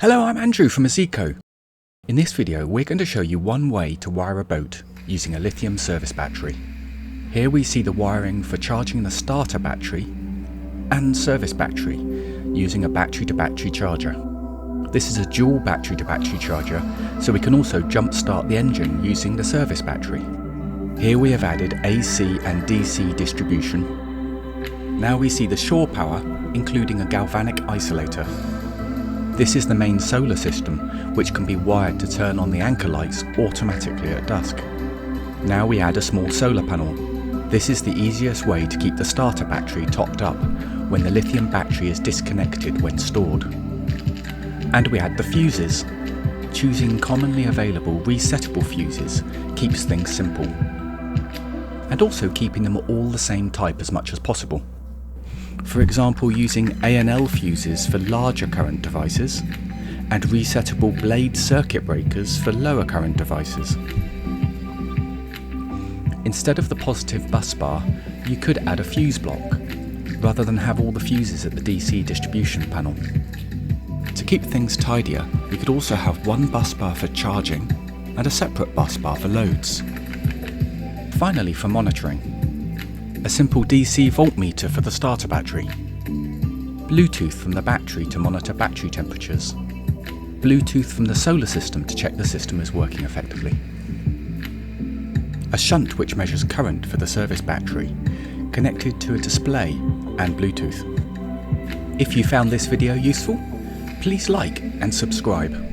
Hello, I'm Andrew from Azeco. In this video we're going to show you one way to wire a boat using a lithium service battery. Here we see the wiring for charging the starter battery and service battery using a battery-to-battery charger. This is a dual battery-to-battery charger, so we can also jump start the engine using the service battery. Here we have added AC and DC distribution. Now we see the shore power, including a galvanic isolator. This is the main solar system, which can be wired to turn on the anchor lights automatically at dusk. Now we add a small solar panel. This is the easiest way to keep the starter battery topped up when the lithium battery is disconnected when stored. And we add the fuses. Choosing commonly available resettable fuses keeps things simple. And also keeping them all the same type as much as possible. For example, using A&L fuses for larger current devices and resettable blade circuit breakers for lower current devices. Instead of the positive bus bar, you could add a fuse block, rather than have all the fuses at the DC distribution panel. To keep things tidier, we could also have one bus bar for charging and a separate bus bar for loads. Finally, for monitoring, a simple DC voltmeter for the starter battery, Bluetooth from the battery to monitor battery temperatures, Bluetooth from the solar system to check the system is working effectively, a shunt which measures current for the service battery, connected to a display and Bluetooth. If you found this video useful, please like and subscribe.